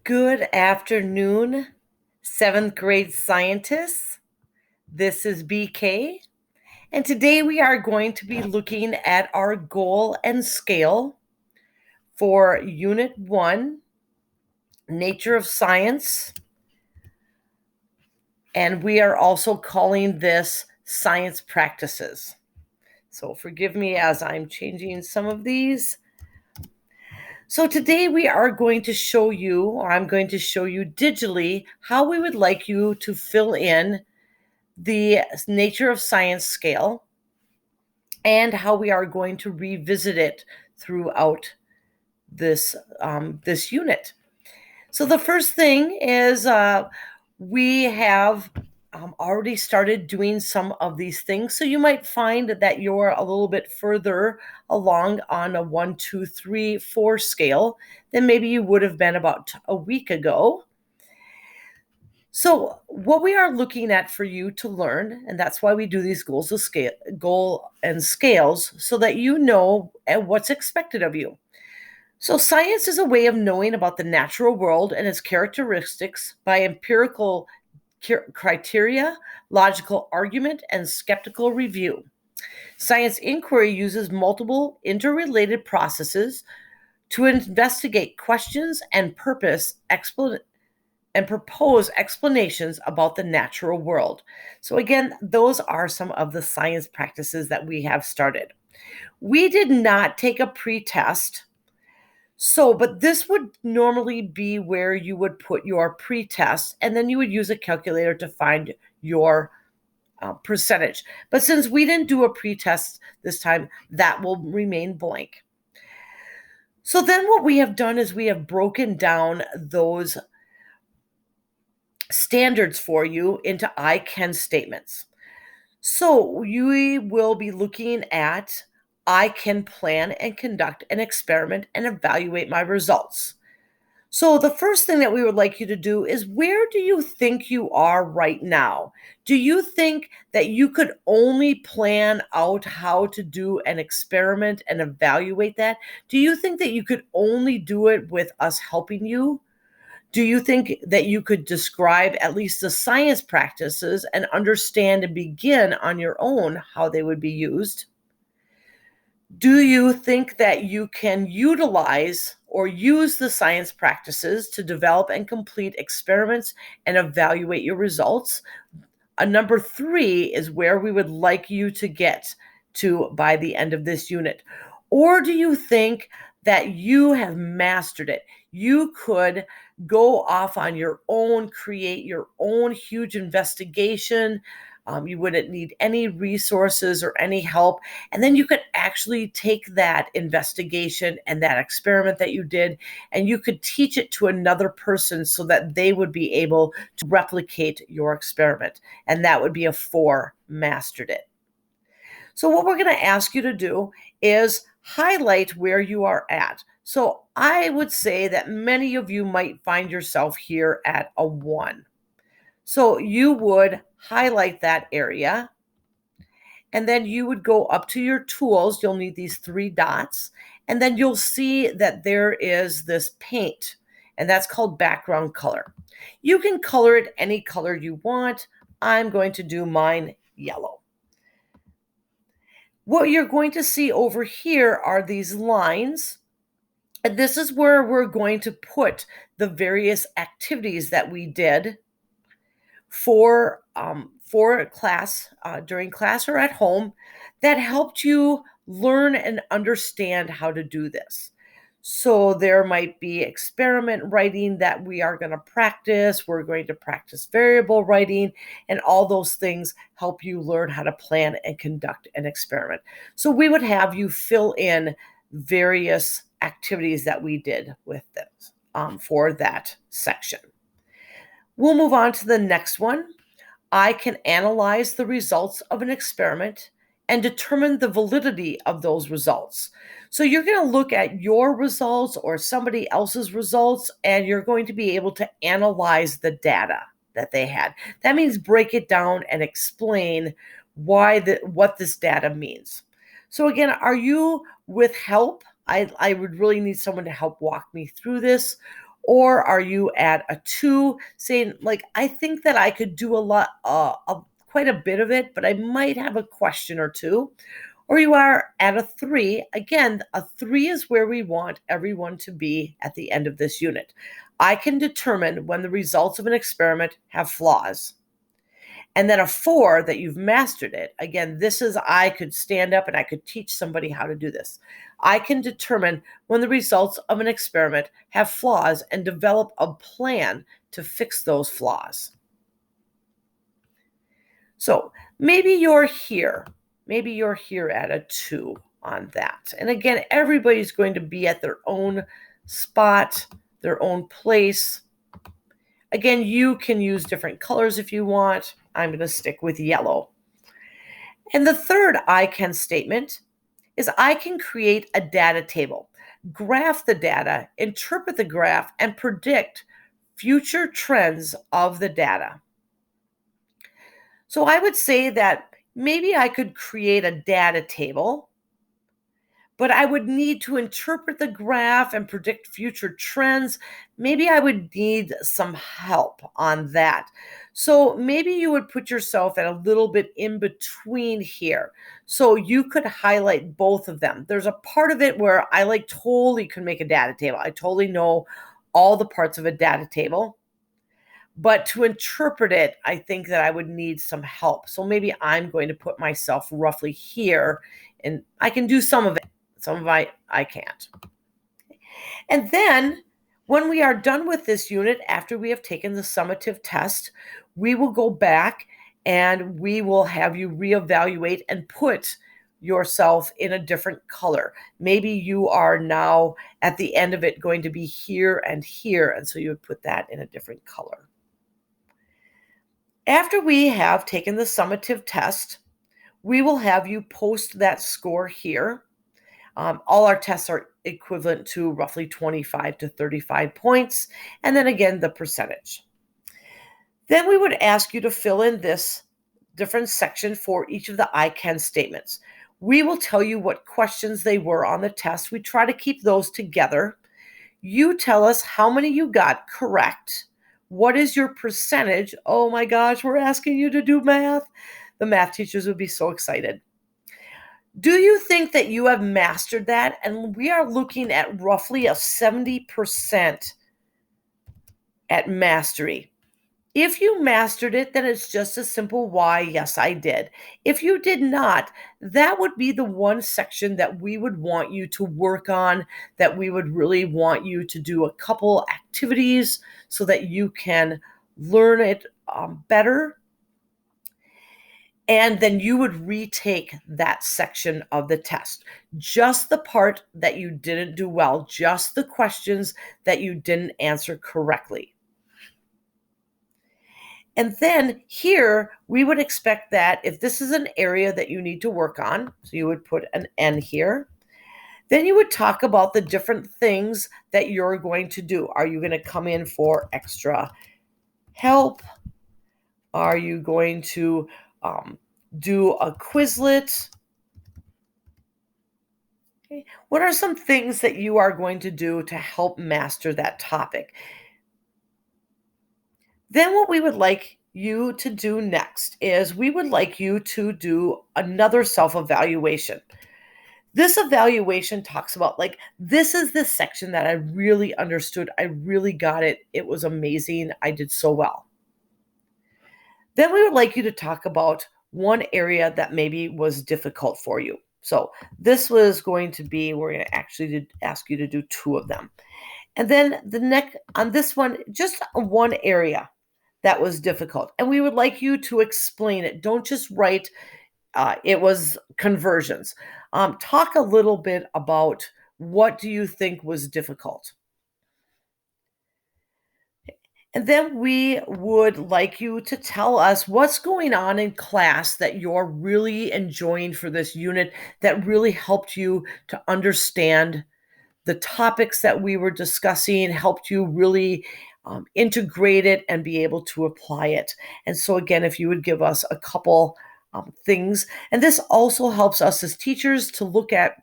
Good afternoon, seventh grade scientists. This is BK, and today we are going to be looking at our goal and scale for Unit 1, Nature of Science, and we are also calling this Science Practices. So forgive me as I'm changing some of these. So today we are going to show you, or I'm going to show you digitally, how we would like you to fill in the nature of science scale and how we are going to revisit it throughout this unit. So the first thing is we have already started doing some of these things. So you might find that you're a little bit further along on a 1, 2, 3, 4 scale than maybe you would have been about a week ago. So what we are looking at for you to learn, and that's why we do these goal and scales, so that you know what's expected of you. So science is a way of knowing about the natural world and its characteristics by empirical criteria, logical argument, and skeptical review. Science inquiry uses multiple interrelated processes to investigate questions and propose explanations about the natural world. So again, those are some of the science practices that we have started. We did not take a pre-test. But this would normally be where you would put your pre-test, and then you would use a calculator to find your percentage. But since we didn't do a pre-test this time, that will remain blank. So then what we have done is we have broken down those standards for you into I can statements. So we will be looking at I can plan and conduct an experiment and evaluate my results. So the first thing that we would like you to do is, where do you think you are right now? Do you think that you could only plan out how to do an experiment and evaluate that? Do you think that you could only do it with us helping you? Do you think that you could describe at least the science practices and understand and begin on your own how they would be used? Do you think that you can utilize or use the science practices to develop and complete experiments and evaluate your results? Number 3 is where we would like you to get to by the end of this unit. Or do you think that you have mastered it? You could go off on your own, create your own huge investigation. You wouldn't need any resources or any help. And then you could actually take that investigation and that experiment that you did, and you could teach it to another person so that they would be able to replicate your experiment. And that would be a 4, mastered it. So what we're going to ask you to do is highlight where you are at. So I would say that many of you might find yourself here at a 1. So you would highlight that area, and then you would go up to your tools. You'll need these 3 dots, and then you'll see that there is this paint, and that's called background color. You can color it any color you want. I'm going to do mine yellow. What you're going to see over here are these lines, and this is where we're going to put the various activities that we did for class, during class or at home, that helped you learn and understand how to do this. So there might be experiment writing that we are going to practice. We're going to practice variable writing, and all those things help you learn how to plan and conduct an experiment. So we would have you fill in various activities that we did with this for that section. We'll move on to the next one. I can analyze the results of an experiment and determine the validity of those results. So you're going to look at your results or somebody else's results, and you're going to be able to analyze the data that they had. That means break it down and explain what this data means. So again, are you with help? I would really need someone to help walk me through this. Or are you at a 2 saying, like, I think that I could do a lot, quite a bit of it, but I might have a question or two? Or you are at a 3. Again, a 3 is where we want everyone to be at the end of this unit. I can determine when the results of an experiment have flaws. And then a 4, that you've mastered it. Again, this is, I could stand up and I could teach somebody how to do this. I can determine when the results of an experiment have flaws and develop a plan to fix those flaws. So maybe you're here. Maybe you're here at a 2 on that. And again, everybody's going to be at their own spot, their own place. Again, you can use different colors if you want. I'm going to stick with yellow. And the third I can statement is I can create a data table, graph the data, interpret the graph, and predict future trends of the data. So I would say that maybe I could create a data table, but I would need to interpret the graph and predict future trends. Maybe I would need some help on that. So maybe you would put yourself at a little bit in between here. So you could highlight both of them. There's a part of it where I totally can make a data table. I totally know all the parts of a data table. But to interpret it, I think that I would need some help. So maybe I'm going to put myself roughly here, and I can do some of it. Some of it I can't. And then when we are done with this unit, after we have taken the summative test, we will go back and we will have you reevaluate and put yourself in a different color. Maybe you are now at the end of it going to be here and here, and so you would put that in a different color. After we have taken the summative test, we will have you post that score here. All our tests are equivalent to roughly 25 to 35 points, and then again, the percentage. Then we would ask you to fill in this different section for each of the I can statements. We will tell you what questions they were on the test. We try to keep those together. You tell us how many you got correct. What is your percentage? Oh my gosh, we're asking you to do math. The math teachers would be so excited. Do you think that you have mastered that? And we are looking at roughly a 70% at mastery. If you mastered it, then it's just a simple why, yes, I did. If you did not, that would be the one section that we would want you to work on, that we would really want you to do a couple activities so that you can learn it better. And then you would retake that section of the test. Just the part that you didn't do well, just the questions that you didn't answer correctly. And then here, we would expect that if this is an area that you need to work on, so you would put an N here, then you would talk about the different things that you're going to do. Are you going to come in for extra help? Are you going to do a Quizlet? Okay. What are some things that you are going to do to help master that topic? Then what we would like you to do next is we would like you to do another self-evaluation. This evaluation talks about, this is the section that I really understood. I really got it. It was amazing. I did so well. Then we would like you to talk about one area that maybe was difficult for you. So this was going to be, we're going to actually ask you to do 2 of them. And then the next, on this one, just one area that was difficult. And we would like you to explain it. Don't just write, it was conversions. Talk a little bit about what do you think was difficult. And then we would like you to tell us what's going on in class that you're really enjoying for this unit that really helped you to understand the topics that we were discussing, helped you really integrate it and be able to apply it. And so again, if you would give us a couple things, and this also helps us as teachers to look at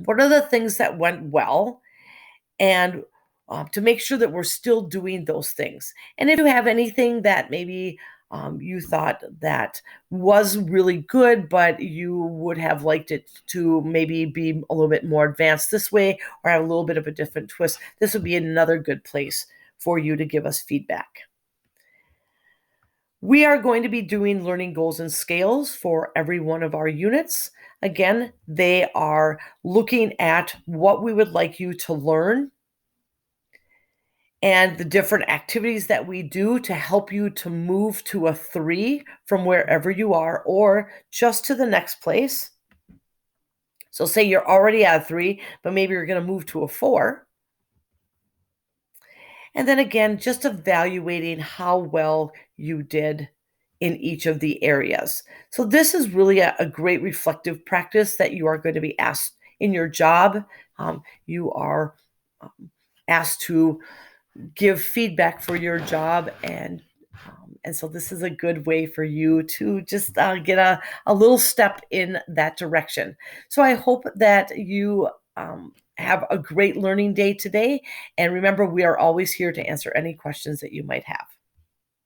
what are the things that went well and to make sure that we're still doing those things. And if you have anything that maybe you thought that was really good, but you would have liked it to maybe be a little bit more advanced this way or have a little bit of a different twist, this would be another good place for you to give us feedback. We are going to be doing learning goals and scales for every one of our units. Again, they are looking at what we would like you to learn and the different activities that we do to help you to move to a 3 from wherever you are or just to the next place. So say you're already at a 3, but maybe you're going to move to a 4. And then again, just evaluating how well you did in each of the areas. So this is really a great reflective practice that you are going to be asked in your job. You are asked to give feedback for your job, and so this is a good way for you to just get a little step in that direction. So I hope that you have a great learning day today, and remember, we are always here to answer any questions that you might have.